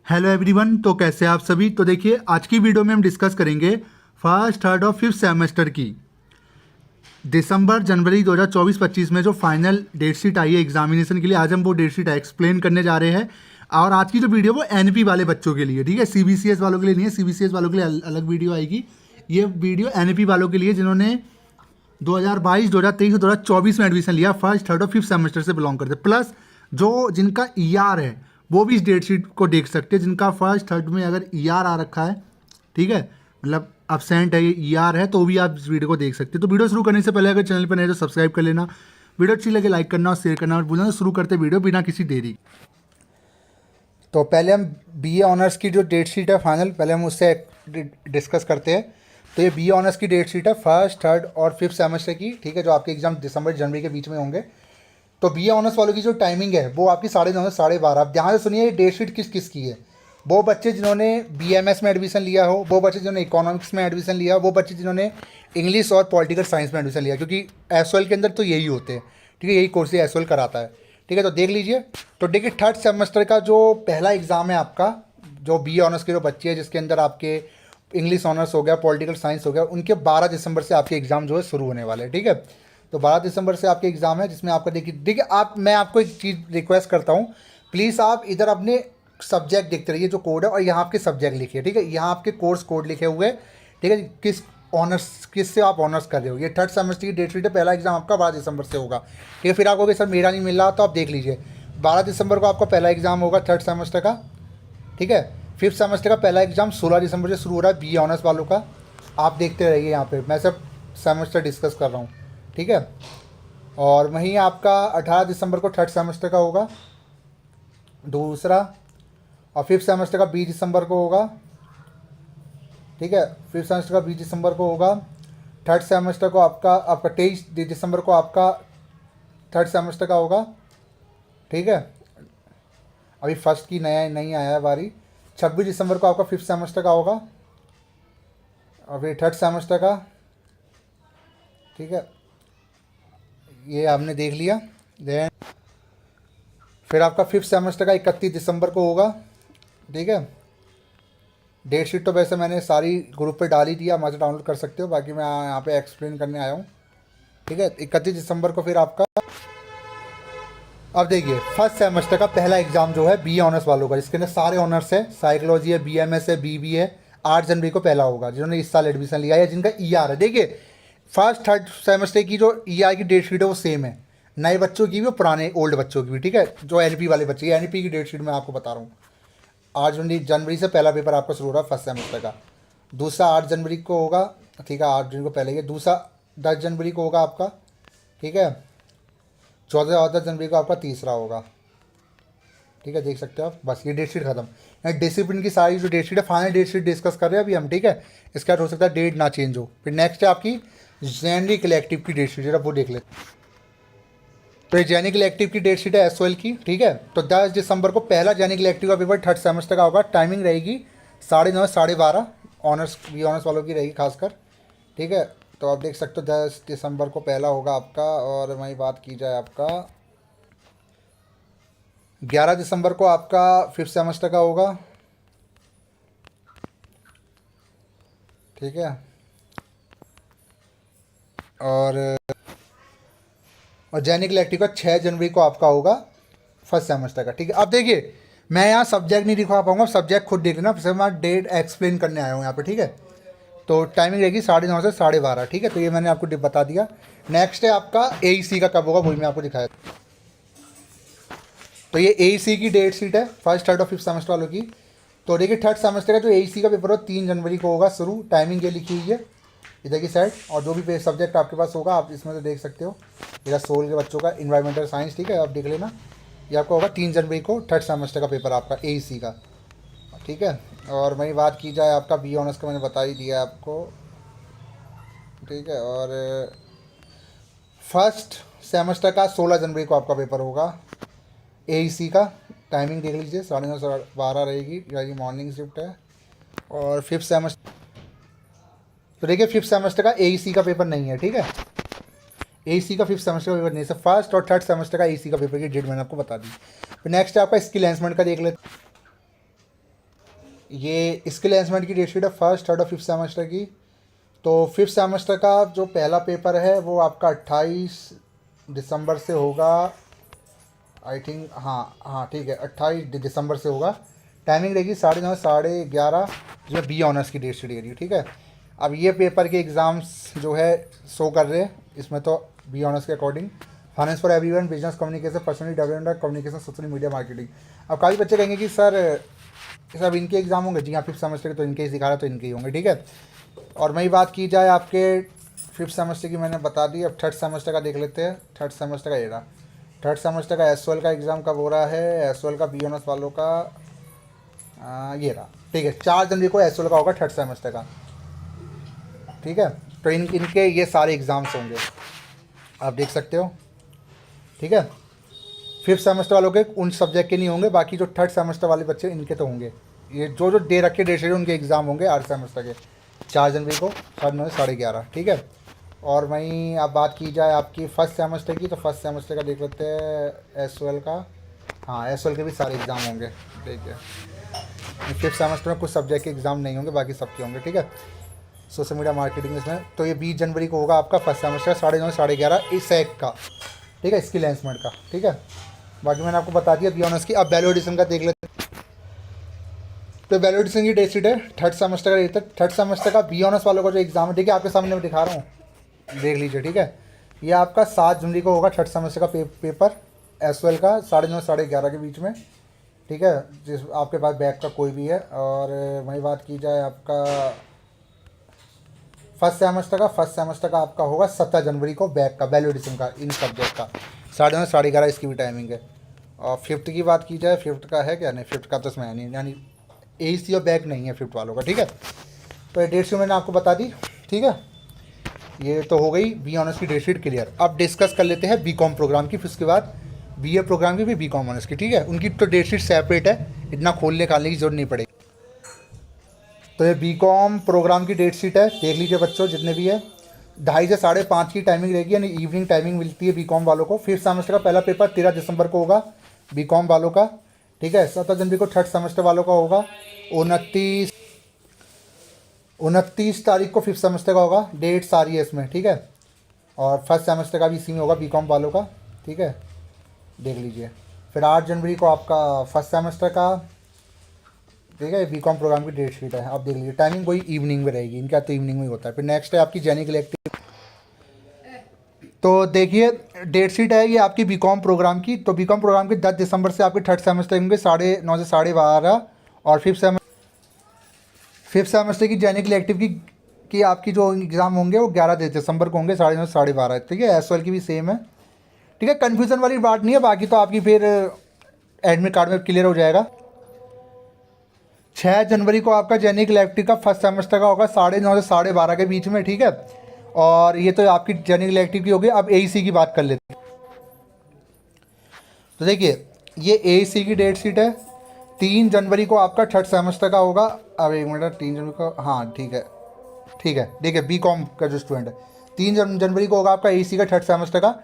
Hello everyone. तो कैसे हैं आप सभी। तो देखिए आज की वीडियो में हम डिस्कस करेंगे फर्स्ट थर्ड और फिफ्थ सेमेस्टर की दिसंबर जनवरी 2024-25 में जो फाइनल डेट शीट आई है एग्जामिनेशन के लिए। आज हम वो डेट शीट एक्सप्लेन करने जा रहे हैं। और आज की जो वीडियो वो एनपी वाले बच्चों के लिए, ठीक है, सीबीसीएस वालों के लिए नहीं है। सीबीसीएस वालों के लिए अलग वीडियो आएगी। ये वीडियो एनपी वालों के लिए जिन्होंने 2022, 2023 और 2024 में एडमिशन लिया, फर्स्ट थर्ड और फिफ्थ सेमेस्टर से बिलोंग करते, प्लस जो जिनका ईआर है वो भी इस डेट शीट को देख सकते हैं। जिनका फर्स्ट थर्ड में अगर ईआर आ रखा है, ठीक है, मतलब absent है, ये ईआर है, तो भी आप इस वीडियो को देख सकते हैं। तो वीडियो शुरू करने से पहले अगर चैनल पर नए तो सब्सक्राइब कर लेना, वीडियो अच्छी लगे लाइक करना और शेयर करना और भूलना। शुरू करते वीडियो बिना किसी देरी। तो पहले हम बीए ऑनर्स की जो डेट शीट है फाइनल, पहले हम उससे डिस्कस करते हैं। तो ये बीए ऑनर्स की डेट शीट है फर्स्ट थर्ड और फिफ्थ सेमेस्टर की, ठीक है, जो आपके एग्जाम दिसंबर जनवरी के बीच में होंगे। तो बीए ऑनर्स वालों की जो टाइमिंग है वो आपकी 9:30 से 12:30। आप ध्यान से सुनिए, ये डेट शीट किस किस की है। वो बच्चे जिन्होंने बीएमएस में एडमिशन लिया हो, वो बच्चे जिन्होंने इकोनॉमिक्स में एडमिशन लिया हो, वो बच्चे जिन्होंने इंग्लिश और पॉलिटिकल साइंस में एडमिशन लिया, क्योंकि एसओएल के अंदर तो यही होते हैं, ठीक है, यही कोर्स एसओएल कराता है, ठीक है। तो देख लीजिए। तो देखिए थर्ड सेमेस्टर का जो पहला एग्ज़ाम है आपका, जो बीए ऑनर्स के जो बच्चे हैं जिसके अंदर आपके इंग्लिश ऑनर्स हो गया, पॉलिटिकल साइंस हो गया, उनके 12 दिसंबर से आपके एग्ज़ाम जो है शुरू होने वाले हैं, ठीक है। तो 12 दिसंबर से आपके एग्ज़ाम है, जिसमें आपका देखिए आप, मैं आपको एक चीज़ रिक्वेस्ट करता हूँ, प्लीज़ आप इधर अपने सब्जेक्ट देखते रहिए जो कोड है, और यहाँ आपके सब्जेक्ट लिखिए, ठीक है। यहाँ आपके कोर्स कोड लिखे हुए हैं, ठीक है, किस ऑनर्स, किससे आप ऑनर्स कर रहे हो। ये थर्ड सेमेस्टर की डेट शीट है, पहला एग्जाम आपका 12 दिसंबर से होगा, ठीक है। फिर आप कहोगे सर मेरा नहीं मिल रहा, तो आप देख लीजिए 12 दिसंबर को आपका पहला एग्जाम होगा थर्ड सेमेस्टर का, ठीक है। फिफ्थ सेमेस्टर का पहला एग्जाम 16 दिसंबर से शुरू हो रहा है बी ऑनर्स वालों का। आप देखते रहिए, यहाँ पे मैं सब सेमेस्टर डिस्कस कर रहा हूँ, ठीक है। और वहीं आपका 18 दिसंबर को थर्ड सेमेस्टर का होगा दूसरा, और फिफ्थ सेमेस्टर का 20 दिसंबर को होगा, ठीक है। फिफ्थ सेमेस्टर का 20 दिसंबर को होगा। थर्ड सेमेस्टर को आपका 23 दिसंबर को आपका थर्ड सेमेस्टर का होगा, ठीक है। अभी फर्स्ट की नया नहीं आया है बारी। 26 दिसंबर को आपका फिफ्थ सेमेस्टर का होगा, और फिर थर्ड सेमेस्टर का, ठीक है, ये आपने देख लिया। देन फिर आपका फिफ्थ सेमेस्टर का 31 दिसंबर को होगा, ठीक है। डेट शीट तो वैसे मैंने सारी ग्रुप पे डाल ही दिया, वहाँ से डाउनलोड कर सकते हो, बाकी मैं यहाँ पे एक्सप्लेन करने आया हूँ, ठीक है। 31 दिसंबर को फिर आपका, अब देखिए फर्स्ट सेमेस्टर का पहला एग्जाम जो है बी ऑनर्स वालों का, जिसके अंदर सारे ऑनर्स है, साइकोलॉजी है, बीएमएस है, बीबी है, 8 जनवरी को पहला होगा, जिन्होंने इस साल एडमिशन लिया है, जिनका ईआर है। देखिए फर्स्ट थर्ड सेमेस्टर की जो ईआर की डेट शीट है वो सेम है, नए बच्चों की भी और पुराने ओल्ड बच्चों की भी, ठीक है। जो एनपी वाले बच्चे, एनपी की डेट शीट मैं आपको बता रहा हूँ। 8 जनवरी से पहला पेपर आपका शुरू हो रहा है फर्स्ट सेमेस्टर का। दूसरा 8 जनवरी को होगा, ठीक है, 8 जनवरी को पहले ही। दूसरा 10 जनवरी को होगा आपका, ठीक है। 14 जनवरी को आपका तीसरा होगा, ठीक है, देख सकते हो आप। बस ये डेट शीट खत्म। डिसिप्लिन की सारी जो डेट शीट है, फाइनल डेट शीट डिस्कस कर रहे हैं अभी हम, ठीक है। इसका हो सकता है डेट ना चेंज हो। फिर नेक्स्ट है आपकी जेनरिक इलेक्टिव की डेट शीट, जरा वो देख लेते। तो ये जेनिक इलेक्टिव की डेट शीट है एसओएल की, ठीक है। तो 10 दिसंबर को पहला जेनिक इलेक्टिव का पेपर थर्ड सेमेस्टर का होगा। टाइमिंग रहेगी 9:30 से 12:30, ऑनर्स बी ऑनर्स वालों की रहेगी खासकर, ठीक है। तो आप देख सकते हो 10 दिसंबर को पहला होगा आपका। और वहीं बात की जाए आपका 11 दिसंबर को आपका फिफ्थ सेमेस्टर का होगा, ठीक है। और जेनिक इलेक्टिव का 6 जनवरी को आपका होगा फर्स्ट सेमेस्टर का, ठीक है। अब देखिए मैं यहाँ सब्जेक्ट नहीं दिखा पाऊंगा, सब्जेक्ट खुद देख लेना, सिर्फ मैं डेट एक्सप्लेन करने आया हूँ यहाँ पे, ठीक है। तो टाइमिंग रहेगी 9:30 से 12:30, ठीक है। तो ये मैंने आपको बता दिया। नेक्स्ट है आपका एईसी का कब होगा, वही मैं आपको दिखाया। तो ये एईसी की डेट शीट है फर्स्ट थर्ड और फिफ्थ सेमेस्टर वालों की। तो देखिए थर्ड सेमेस्टर का जो एईसी का पेपर हो 3 जनवरी को होगा शुरू। टाइमिंग ये लिखी हुई है इधर की साइड, और जो भी सब्जेक्ट आपके पास होगा आप इसमें से देख सकते हो। इधर सोल के बच्चों का इन्वायरमेंटल साइंस, ठीक है, आप देख लेना। ये आपका होगा 3 जनवरी को थर्ड सेमेस्टर का पेपर आपका एईसी का, ठीक है। और वही बात की जाए आपका बी ऑनर्स का, मैंने बता ही दिया आपको, ठीक है। और फर्स्ट सेमेस्टर का 16 जनवरी को आपका पेपर होगा एईसी का। टाइमिंग देख लीजिए 9:30 से 12 रहेगी, ये मॉर्निंग शिफ्ट है। और फिफ्थ सेमेस्टर, तो देखिए फिफ्थ सेमेस्टर का एईसी का पेपर नहीं है, ठीक है। एईसी का फिफ्थ सेमेस्टर का पेपर नहीं है, फर्स्ट और थर्ड सेमेस्टर का एईसी का पेपर की डेट मैंने आपको बता दी। फिर नेक्स्ट है आपका स्किल एनहांसमेंट का देख लेते। ये स्किल एनहांसमेंट की डेट शीट है फर्स्ट थर्ड और फिफ्थ सेमेस्टर की। तो फिफ्थ सेमेस्टर का जो पहला पेपर है वो आपका 28 दिसंबर से होगा, आई थिंक। हाँ हाँ ठीक है, 28 दिसंबर से होगा। टाइमिंग रहेगी 9:30 11:30, जो बी ऑनर्स की डेट शीट दे रही है, ठीक है। अब ये पेपर के एग्ज़ाम्स जो है शो कर रहे हैं इसमें, तो बी ऑनर्स के according finance for everyone, business communication, personal development, communication, social media marketing. अब काफ़ी बच्चे कहेंगे कि सर इनके एग्ज़ाम होंगे। जी हाँ, फिफ्थ सेमेस्टर के तो इनके ही दिखा रहा, तो इनके ही होंगे, ठीक है। और वही बात की जाए आपके फिफ्थ सेमेस्टर की, मैंने बता दी। अब थर्ड सेमेस्टर का देख लेते हैं। थर्ड सेमेस्टर का ये रहा। थर्ड सेमेस्टर का एस का एग्ज़ाम कब हो रहा है? एस का बी ऑनर्स वालों का ये रहा, ठीक है। 4 जनवरी को एस का होगा थर्ड सेमेस्टर का, ठीक है। तो इनके ये सारे एग्ज़ाम्स होंगे, आप देख सकते हो, ठीक है। फिफ्थ सेमेस्टर वालों के उन सब्जेक्ट के नहीं होंगे, बाकी जो थर्ड सेमेस्टर वाले बच्चे इनके तो होंगे। ये जो दे रखे डेट शीट उनके एग्ज़ाम होंगे आठ सेमेस्टर के, 4 जनवरी को 9:30 11:30, ठीक है। और वहीं अब बात की जाए आपकी फर्स्ट सेमेस्टर की, तो फर्स्ट सेमेस्टर का देख लेते हैं एस का। हाँ, एस के भी सारे एग्ज़ाम होंगे, देखिए। फिफ्थ सेमेस्टर में कुछ सब्जेक्ट के एग्ज़ाम नहीं होंगे, बाकी सबके होंगे, ठीक है। सोशल मीडिया मार्केटिंग इसमें, तो ये 20 जनवरी को होगा आपका फर्स्ट सेमेस्टर 9:30 11:30 इस सैक का, ठीक है, स्किल एनहांसमेंट का, ठीक है। बाकी मैंने आपको बता दिया बी ऑनर्स की। अब वैल्यू एडिशन का देख लेते हैं। तो वैल्यू एडिशन की डेट शीट है थर्ड सेमेस्टर का रहता है। थर्ड सेमेस्टर का बी ऑनर्स वालों का जो एग्ज़ाम है, देखिए आपके सामने मैं दिखा रहा हूँ, देख लीजिए, ठीक है। ये आपका 7 जनवरी को होगा थर्ड सेमेस्टर का पेपर एस का 9:30 11:30 के बीच में, ठीक है। जिस आपके पास बैक का कोई भी है। और वही बात की जाए आपका फर्स्ट सेमेस्टर का आपका होगा 17 जनवरी को बैक का, वैल्यू एडिशन का, इन सब्जेक्ट का 9:30 11:30 इसकी भी टाइमिंग है। और फिफ्थ की बात की जाए, फिफ्थ का है क्या? नहीं, फिफ्थ का तो इसमें है नहीं, यानी AC और बैक नहीं है फिफ्थ वालों का, ठीक है। तो ये डेट शीट मैंने आपको बता दी, ठीक है। ये तो हो गई बी ऑनर्स की डेट शीट क्लियर। अब डिस्कस कर लेते हैं BCom प्रोग्राम की, फिर उसके बाद BA प्रोग्राम की, फिर BCom ऑनर्स की, ठीक है। उनकी तो डेट शीट सेपरेट है, इतना खोलने खालने की जरूरत नहीं पड़ेगी। तो ये BCom प्रोग्राम की डेट शीट है, देख लीजिए बच्चों, जितने भी है 2:30 से 5:30 की टाइमिंग रहेगी, यानी इवनिंग टाइमिंग मिलती है BCom वालों को। फिफ्थ सेमेस्टर का पहला पेपर 13 दिसंबर को होगा BCom वालों का, ठीक है। 17 जनवरी को थर्ड सेमेस्टर वालों का होगा। 29 तारीख को फिफ्थ सेमेस्टर का होगा, डेट सारी है इसमें, ठीक है। और फर्स्ट सेमेस्टर का भी इसी में होगा BCom वालों का, ठीक है, देख लीजिए। फिर 8 जनवरी को आपका फर्स्ट सेमेस्टर का, ठीक है। BCom प्रोग्राम की डेट शीट है, आप देख लीजिए। टाइमिंग कोई इवनिंग में रहेगी, इनका तो इवनिंग में ही होता है। फिर नेक्स्ट है आपकी जेनिक इलेक्टिव। तो देखिए डेट शीट है ये आपकी BCom प्रोग्राम की। तो BCom प्रोग्राम के 10 दिसंबर से आपके थर्ड सेमेस्टर होंगे 9:30 से 12:30। और फिफ्थ सेमेस्टर की जेनिक इलेक्टिव की आपकी जो एग्ज़ाम होंगे वो 11 दिसंबर को होंगे 9:30 से 12:30, ठीक है। एस की भी सेम है, ठीक है। कन्फ्यूज़न वाली बात नहीं है, बाकी तो आपकी फिर एडमिट कार्ड में क्लियर हो जाएगा। 6 जनवरी को आपका जेनिक इलेक्टिव का फर्स्ट सेमेस्टर का होगा 9:30 से 12:30 के बीच में, ठीक है। और ये तो आपकी जेनिक इलेक्टिव की होगी। अब AEC की बात कर लेते हैं। तो देखिए ये AEC की डेट शीट है। 3 जनवरी को आपका थर्ड सेमेस्टर का होगा। अब एक मिनट, 3 जनवरी को, हाँ ठीक है, ठीक है, देखिए BCom का जो स्टूडेंट है 3 जनवरी को होगा आपका AEC का थर्ड सेमेस्टर का।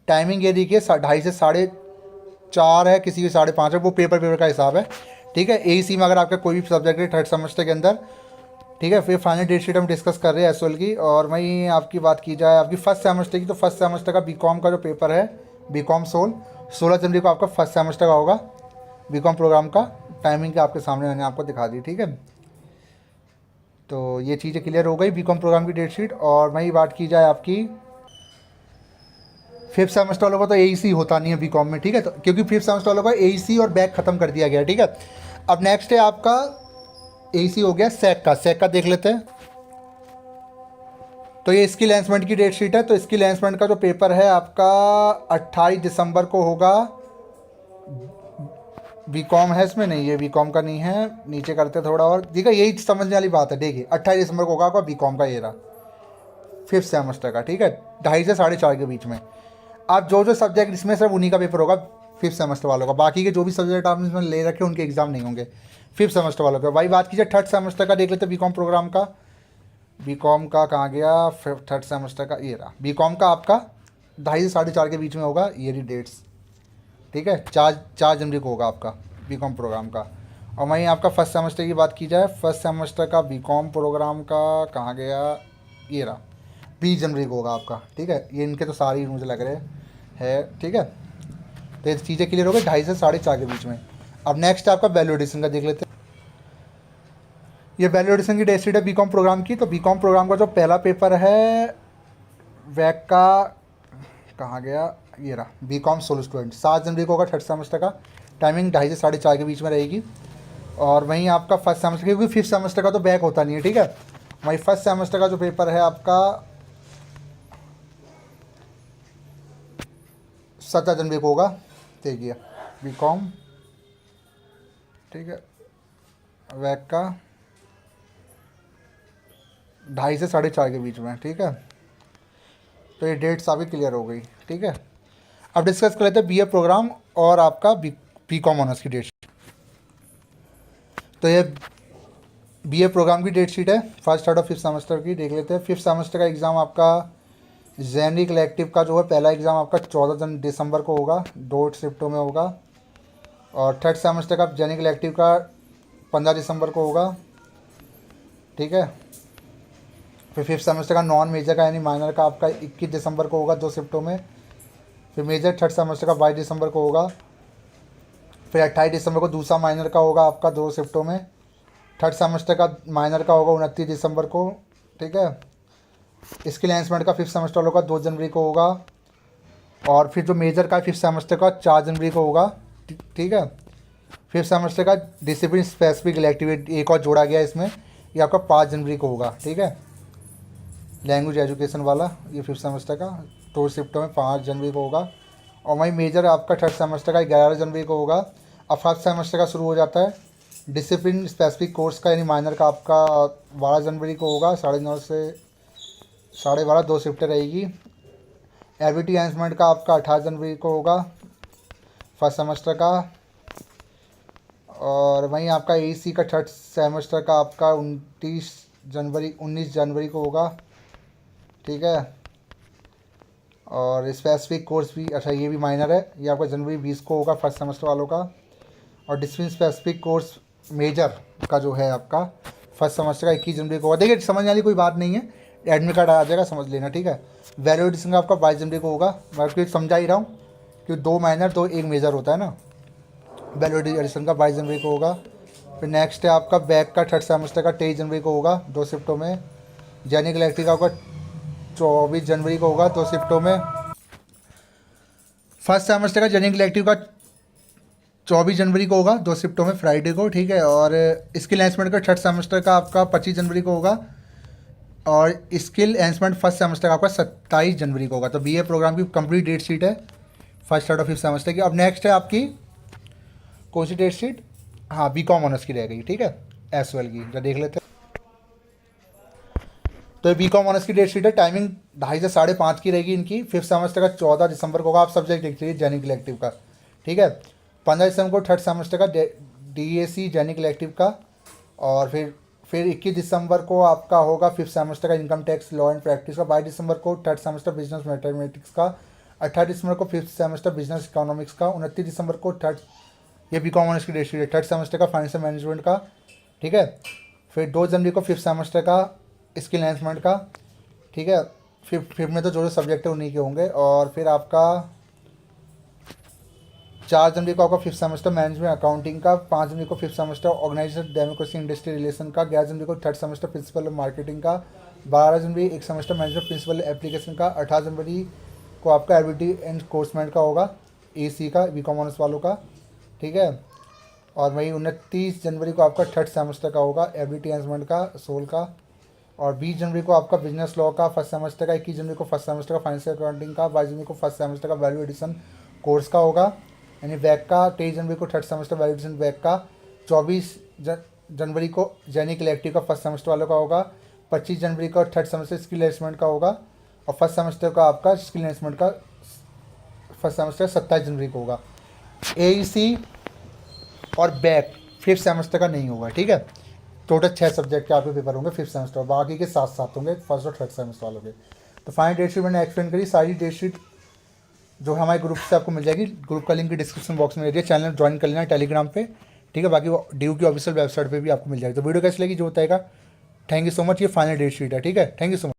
टाइमिंग ये देखिए 2:30 से 4:30 है, किसी की 5:30 है, वो पेपर का हिसाब है, ठीक है। AEC में अगर आपका कोई भी सब्जेक्ट है थर्ड सेमेस्टर के अंदर, ठीक है। फिर फाइनल डेट शीट हम डिस्कस कर रहे हैं एस की। और वहीं आपकी बात की जाए आपकी फर्स्ट सेमेस्टर की, तो फर्स्ट सेमेस्टर का BCom का जो पेपर है BCom 16 जनवरी को आपका फर्स्ट सेमेस्टर का होगा BCom प्रोग्राम का। टाइमिंग के आपके सामने मैंने आपको दिखा दी, ठीक है। तो ये चीज़ें क्लियर हो गई BCom प्रोग्राम की डेट शीट। और वहीं बात की जाए आपकी फिफ्थ सेमेस्टर वालों का, तो AEC होता नहीं है BCom में, ठीक है। तो क्योंकि फिफ्थ सेमेस्टर वालों का AEC और बैक ख़त्म कर दिया गया, ठीक है। अब नेक्स्ट है आपका AEC हो गया सैक का देख लेते हैं। तो ये स्किल एनहांसमेंट की डेट शीट है। तो स्किल एनहांसमेंट का जो पेपर है आपका 28 दिसंबर को होगा। BCom है इसमें? नहीं, ये BCom का नहीं है, नीचे करते थोड़ा और, देखिए यही समझने वाली बात है। देखिए 28 दिसंबर को होगा आपका BCom का, ये रहा फिफ्थ सेमेस्टर का, ठीक है, 2:30 से 4:30 के बीच में। अब जो सब्जेक्ट इसमें सिर्फ उन्हीं का पेपर होगा फिफ्थ सेमेस्टर वालों का, बाकी के जो भी सब्जेक्ट आपने इसमें ले रखे उनके एग्जाम नहीं होंगे फिफ्थ सेमेस्टर वालों का। भाई बात कीजिए थर्ड सेमेस्टर का, देख लेते हैं BCom प्रोग्राम का। BCom का कहाँ गया? थर्ड सेमेस्टर का ये रहा। BCom का आपका 2:30 से 4:30 के बीच में होगा, ये रही डेट्स, ठीक है। 4 जनवरी को होगा आपका BCom प्रोग्राम का। और वहीं आपका फर्स्ट सेमेस्टर की बात की जाए, फर्स्ट सेमेस्टर का बीकॉम प्रोग्राम का कहाँ गया, ये रहा, 20 जनवरी को होगा आपका। ठीक है, ये इनके तो सारे ही मुझे लग रहे हैं। ठीक है, तो ये चीज़ें क्लियर हो गई 2:30 से 4:30 के बीच में। अब नेक्स्ट आपका वैल्यू एडिशन का देख लेते हैं। ये वैल्यू एडिशन की डेट शीट है बीकॉम प्रोग्राम की। तो बीकॉम प्रोग्राम का जो पहला पेपर है वैक का कहाँ गया, ये रहा, बीकॉम सोलो स्टूडेंट, 7 जनवरी को होगा थर्ड सेमेस्टर का। टाइमिंग 2:30 से 4:30 के बीच में रहेगी। और वहीं आपका फर्स्ट सेमेस्टर, क्योंकि फिफ्थ सेमेस्टर का तो बैक होता नहीं है। ठीक है, वहीं फर्स्ट सेमेस्टर का जो पेपर है आपका 17 जनवरी को होगा। देखिए बीकॉम, ठीक है, वैक का 2:30 से 4:30 के बीच में। ठीक है, तो ये डेट्स आपकी क्लियर हो गई। ठीक है, अब डिस्कस कर लेते हैं बीए प्रोग्राम और आपका बीकॉम ऑनर्स की डेट। तो ये बीए प्रोग्राम की डेट शीट है फर्स्ट थर्ड और फिफ्थ सेमेस्टर की। देख लेते हैं। फिफ्थ सेमेस्टर का एग्ज़ाम आपका जेनिक इलेक्टिव का जो है पहला एग्ज़ाम आपका 14 दिसंबर को होगा, 2 शिफ्टों में होगा। और थर्ड सेमेस्टर का जेनिक इलेक्टिव का 15 दिसंबर को होगा। ठीक है, फिर फिफ्थ सेमेस्टर का नॉन मेजर का यानी माइनर का आपका 21 दिसंबर को होगा, 2 शिफ्टों में। फिर मेजर थर्ड सेमेस्टर का 22 दिसंबर को होगा। फिर 28 दिसंबर को दूसरा माइनर का होगा आपका 2 शिफ्टों में। थर्ड सेमेस्टर का माइनर का होगा 29 दिसंबर को। ठीक है, स्किल एनहांसमेंट का फिफ्थ सेमेस्टर वालों का 2 जनवरी को होगा। और फिर जो मेजर का फिफ्थ सेमेस्टर का 4 जनवरी को होगा। ठीक है, फिफ्थ सेमेस्टर का डिसिप्लिन स्पेसिफिक इलेक्टिव एक और जोड़ा गया इसमें, ये आपका 5 जनवरी को होगा। ठीक है, लैंग्वेज एजुकेशन वाला, ये फिफ्थ सेमेस्टर का 2 शिफ्टों में 5 जनवरी को होगा। और वहीं मेजर आपका थर्ड सेमेस्टर का 11 जनवरी को होगा। अब फर्स्ट सेमेस्टर का शुरू हो जाता है डिसिप्लिन स्पेसिफिक कोर्स का यानी माइनर का आपका 12 जनवरी को होगा, 9:30 से 12:30, 2 शिफ्टें रहेगी। एबिलिटी एनहांसमेंट का आपका 18 जनवरी को होगा फर्स्ट सेमेस्टर का। और वहीं आपका एसी का थर्ड सेमेस्टर का आपका 19 जनवरी को होगा। ठीक है, और स्पेसिफिक कोर्स भी, अच्छा ये भी माइनर है, ये आपका जनवरी 20 को होगा फर्स्ट सेमेस्टर वालों का। और डिसिप्लिन स्पेसिफिक कोर्स मेजर का जो है आपका फर्स्ट सेमेस्टर का 21 जनवरी को होगा। देखिए समझने वाली कोई बात नहीं है, एडमिट कार्ड आ जाएगा, समझ लेना। ठीक है, वैल्यू एडिशन का आपका 22 जनवरी को होगा। मैं आपको समझा ही रहा हूँ कि 2 माइनर तो 1 मेजर होता है ना। वैल्यू एडिशन का 22 जनवरी को होगा। फिर नेक्स्ट है आपका बैक का थर्ड सेमेस्टर का 23 जनवरी को होगा, 2 शिफ्टों में। जेनिक इलेक्ट्रिक का 24 जनवरी को होगा, 2 शिफ्टों में। फर्स्ट सेमेस्टर का जेनिक इलेक्टिव का 24 जनवरी को होगा, 2 शिफ्टों में, फ्राइडे को। ठीक है, और स्किल एनहांसमेंट का थर्ड सेमेस्टर का आपका 25 जनवरी को होगा। और स्किल एनहांसमेंट फर्स्ट सेमेस्टर का आपका 27 जनवरी को होगा। तो बीए प्रोग्राम की कंप्लीट डेट शीट है फर्स्ट थर्ड और फिफ्थ सेमेस्टर की। अब नेक्स्ट है आपकी कौन सी डेट शीट, हाँ बीकॉम ऑनर्स की रह गई। ठीक है, एसवेल की जो देख लेते हैं। तो बीकॉम ऑनर्स की डेट शीट है, टाइमिंग 2:30 से 5:30 की रहेगी इनकी। फिफ्थ सेमेस्टर का 14 दिसंबर को होगा। आप सब्जेक्ट लिख लीजिए जेनिक इलेक्टिव का। ठीक है, 15 दिसंबर को थर्ड सेमेस्टर का डीएसी जेनिक इलेक्टिव का। और फिर 21 दिसंबर को आपका होगा फिफ्थ सेमेस्टर का income tax law and practice का। 22 दिसंबर को थर्ड सेमेस्टर बिजनेस मैथमेटिक्स का। 28 दिसंबर को फिफ्थ सेमेस्टर बिजनेस इकोनॉमिक्स का। 29 दिसंबर को थर्ड, ये बीकॉम ऑनर्स की डेट शीट है, थर्ड सेमेस्टर का फाइनेंशियल मैनेजमेंट का। ठीक है, फिर 2 जनवरी को फिफ्थ सेमेस्टर का स्किल एनहांसमेंट का। ठीक है, फिफ्थ में तो जो सब्जेक्ट है उन्हीं के होंगे। और फिर आपका 4 जनवरी को आपका फिफ्थ सेमेस्टर मैनेजमेंट अकाउंटिंग का। 5 जनवरी को fifth semester organisation democracy industry relation का। 11 जनवरी को थर्ड सेमेस्टर प्रिंसिपल मार्केटिंग का। 12 जनवरी एक सेमेस्टर मैनेजमेंट प्रिंसिपल एप्लीकेशन का। 18 जनवरी को आपका एबिलिटी एंड कोर्समेंट का होगा, एसी का, बीकॉम ऑनर्स वालों का। ठीक है, और वही 29 जनवरी को आपका थर्ड सेमेस्टर का होगा, एबिलिटी एनहांसमेंट का, सोल का। और 20 जनवरी को आपका बिजनेस लॉ का फर्स्ट सेमेस्टर का। 21 जनवरी को फर्स्ट सेमेस्टर का फाइनेंशियल अकाउंटिंग का। 22 जनवरी को फर्स्ट सेमेस्टर का वैल्यू एडिशन कोर्स का होगा यानी वैक का। 23 जनवरी को थर्ड सेमेस्टर वैल्यू एडिशन वैक का। 24 जनवरी को जेनिक इलेक्टिव का फर्स्ट सेमेस्टर वालों का होगा। 25 जनवरी को थर्ड सेमेस्टर स्किल एनहांसमेंट का होगा। और फर्स्ट सेमेस्टर का आपका स्किल एनहांसमेंट का फर्स्ट सेमेस्टर 27 जनवरी को होगा। एईसी और बैक फिफ्थ सेमेस्टर का नहीं होगा। ठीक है, टोटल 6 सब्जेक्ट के आपके पेपर होंगे फिफ्थ सेमेस्टर, बाकी के 7 होंगे फर्स्ट और थर्ड सेमेस्टर वालों के। तो फाइनल डेट शीट मैंने एक्सप्लेन करी। सारी डेट शीट जो हमारे ग्रुप से आपको मिल जाएगी, ग्रुप का लिंक डिस्क्रिप्शन बॉक्स में दे दिया। चैनल ज्वाइन कर लेना टेलीग्राम पे। ठीक है। बाकी वो ड्यू की ऑफिशियल वेबसाइट पे भी आपको मिल जाएगी। तो वीडियो कैसी लगी जो बताएगा। Thank you so much. ये फाइनल डेट शीट है, ठीक है। Thank you so much.